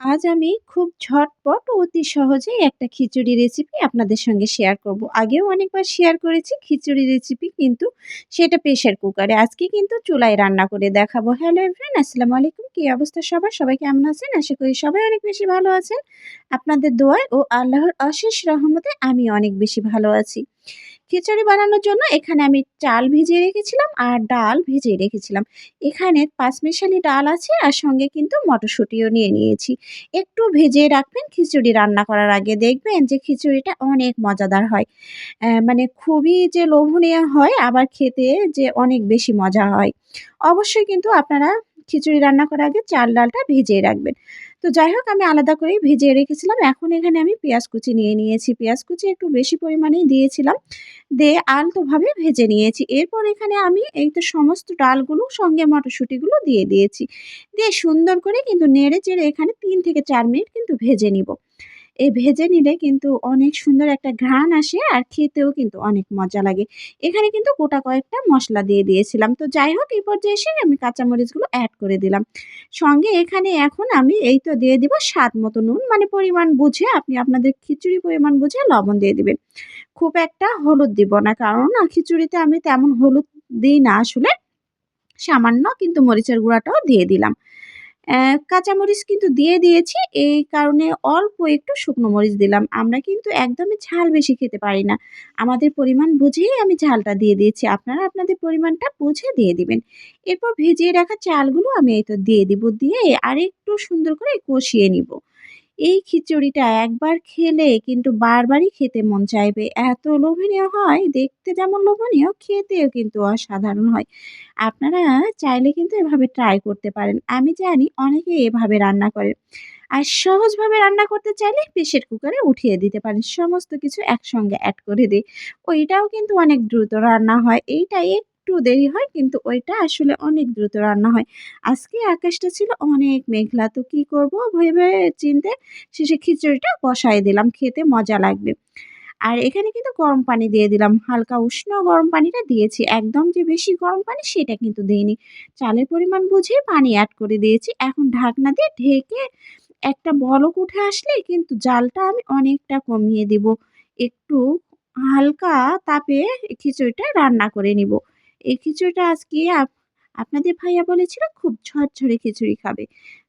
আজ আমি খুব ঝটপট ও অতি সহজেই একটা খিচুড়ি রেসিপি আপনাদের সঙ্গে শেয়ার করব। আগেও অনেকবার শেয়ার করেছি খিচুড়ি রেসিপি, কিন্তু সেটা প্রেশার কুকারে। আজকে কিন্তু চুলায় রান্না করে দেখাবো। হ্যালো এভরিওয়ান, আসসালামু আলাইকুম। কি অবস্থা সবার? সবাই কেমন আছেন? আশা করি সবাই অনেক বেশি ভালো আছেন। আপনাদের দোয়ায় ও আল্লাহর অশেষ রহমতে আমি অনেক বেশি ভালো আছি। খিচুড়ি বানানোর জন্য এখানে আমি চাল ভিজিয়ে রেখেছিলাম আর ডাল ভিজিয়ে রেখেছিলাম। এখানে পাঁচমিশালি ডাল আছে আর সঙ্গে কিন্তু মটরশুঁটিও নিয়ে নিয়েছি। একটু ভিজিয়ে রাখবেন খিচুড়ি রান্না করার আগে, দেখবেন যে খিচুড়িটা অনেক মজাদার হয়। মানে খুবই যে লোভনীয় হয়, আবার খেতে যে অনেক বেশি মজা হয়। অবশ্যই কিন্তু আপনারা খিচুড়ি রান্না করার আগে চাল ডালটা ভিজিয়ে রাখবেন। তো যাই হোক, আমি আলাদা করেই ভিজিয়ে রেখেছিলাম। এখন এখানে আমি পেঁয়াজ কুচি নিয়ে নিয়েছি। পেঁয়াজ কুচি একটু বেশি পরিমাণেই দিয়েছিলাম। দিয়ে আলতোভাবে ভেজে নিয়েছি। এরপর এখানে আমি এই তো সমস্ত ডালগুলো সঙ্গে মটরশুঁটিগুলো দিয়ে দিয়েছি। দিয়ে সুন্দর করে কিন্তু নেড়ে-চেড়ে এখানে ৩ থেকে ৪ মিনিট কিন্তু ভেজে নিব। এই ভেজে নিলে কিন্তু অনেক সুন্দর একটা ঘ্রাণ আসে আর খেতেও কিন্তু অনেক মজা লাগে। এখানে কিন্তু গোটা কয়েকটা মসলা দিয়ে দিয়েছিলাম। তো যাই হোক, এই পর্যায়ে এসে আমি কাঁচামরিচগুলো এড করে দিলাম। সঙ্গে এখানে এখন আমি এই তো দিয়ে দিব স্বাদ মতো নুন, মানে পরিমাণ বুঝে আপনি আপনাদের খিচুড়ি পরিমাণ বুঝে লবণ দিয়ে দিবেন। খুব একটা হলুদ দিব না, কারণ খিচুড়িতে আমি তেমন হলুদ দিই না আসলে। সামান্য কিন্তু মরিচের গুঁড়াটাও দিয়ে দিলাম। কাঁচামরিচ কিন্তু দিয়ে দিয়েছি। এই কারণে অল্প একটু শুকনো মরিচ দিলাম। আমরা কিন্তু একদমই ঝাল বেশি খেতে পারি না। আমাদের পরিমাণ বুঝেই আমি ঝালটা দিয়ে দিয়েছি। আপনারা আপনাদের পরিমাণটা বুঝে দিয়ে দিবেন। এরপর ভিজিয়ে রাখা চালগুলো আমি এই তো দিয়ে দিব। দিয়ে আরেকটু সুন্দর করে কষিয়ে নিব। এই খিচুড়িটা একবার খেলে কিন্তু বারবারই খেতে মন চাইবে। এত লোভনীয় হয়, দেখতে যেমন লোভনীয়, খেতেও কিন্তু অসাধারণ হয়। আপনারা চাইলে কিন্তু এভাবে ট্রাই করতে পারেন। আমি জানি অনেকেই এভাবে রান্না করে। আর সহজভাবে রান্না করতে চাইলে প্রেসার কুকারে উঠিয়ে দিতে পারেন। সমস্ত কিছু একসঙ্গে এড করে দিয়ে। ওইটাও কিন্তু অনেক দ্রুত রান্না হয়। এইটা একটু দেরি হয়, কিন্তু ওইটা আসলে অনেক দ্রুত রান্না হয়। আজকে আকাশটা ছিল অনেক মেঘলা। তো কি করব ভেবে চিন্তে শেষে খিচুড়িটা বসায় দিলাম। খেতে মজা লাগবে। আর এখানে কিন্তু গরম পানি দিয়ে দিলাম। হালকা উষ্ণ গরম পানিটা দিয়েছি। একদম যে বেশি গরম পানি সেটা কিন্তু দেইনি। চালের পরিমাণ বুঝে পানি এড করে দিয়েছি। এখন ঢাকনা দিয়ে ঢেকে একটা বলক উঠে আসলে কিন্তু জালটা আমি অনেকটা কমিয়ে দিব। একটু হালকা তাপে খিচুড়িটা রান্না করে নিব। এই খিচুড়িটা আজকে আপনাদের ভাইয়া বলেছিল খুব ঝরঝরে খিচুড়ি খাবে।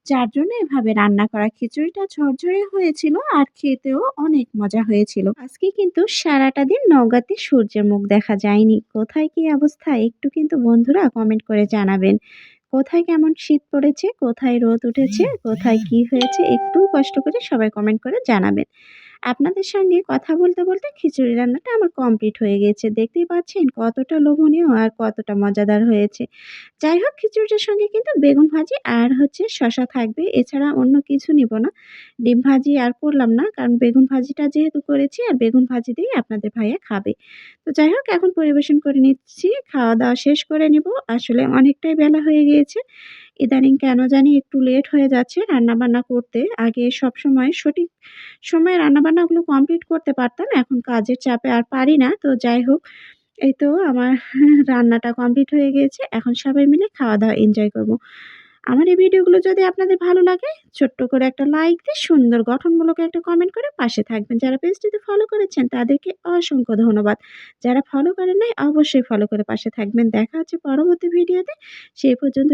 যার জন্য এভাবে রান্না করা। খিচুড়িটা ঝরঝরে হয়েছিল আর খেতেও অনেক মজা হয়েছিল। আজকে কিন্তু সারাটা দিন নওগাঁতে সূর্যের মুখ দেখা যায়নি। কোথায় কি অবস্থা একটু কিন্তু বন্ধুরা কমেন্ট করে জানাবেন। কোথায় কেমন শীত পড়েছে, কোথায় রোদ উঠেছে, কোথায় কি হয়েছে একটু কষ্ট করে সবাই কমেন্ট করে জানাবেন। আপনাদের সঙ্গে কথা বলতে, বলতে খিচুড়ি রান্নাটা আমার কমপ্লিট হয়ে গেছে। দেখতেই পাচ্ছেন কতটা লোভনীয় আর কতটা মজাদার হয়েছে। যাই হোক, খিচুড়িটার সঙ্গে কিন্তু বেগুন ভাজি আর হচ্ছে শসা থাকবে। এছাড়া অন্য কিছু নিব না। ডিম ভাজি আর করলাম না। কারণ বেগুন ভাজিটা যেহেতু করেছি আর বেগুন ভাজি দিয়েই আপনাদের ভাইয়া খাবে। তো যাই হোক, এখন পরিবেশন করে নিচ্ছি। খাওয়া-দাওয়া শেষ করে নিব। আসলে অনেকটাই বেলা হয়ে গিয়েছে। ইদানিং কেন জানি একটু লেট হয়ে যাচ্ছে রান্নাবান্না করতে। আগে সবসময় সঠিক সময়ে রান্নাবান্নাগুলো কমপ্লিট করতে পারতাম। এখন কাজের চাপে আর পারি না। তো যাই হোক, এই তো আমার রান্নাটা কমপ্লিট হয়ে গিয়েছে। এখন সবাই মিলে খাওয়া-দাওয়া এনজয় করব। আমার এই ভিডিওগুলো যদি আপনাদের ভালো লাগে, ছোট্ট করে একটা লাইক দিয়ে সুন্দর গঠনমূলক একটা কমেন্ট করে পাশে থাকবেন। যারা পেজটিতে ফলো করেছেন তাদেরকে অসংখ্য ধন্যবাদ। যারা ফলো করেন নাই অবশ্যই ফলো করে পাশে থাকবেন। দেখা হচ্ছে পরবর্তী ভিডিওতে। সেই পর্যন্ত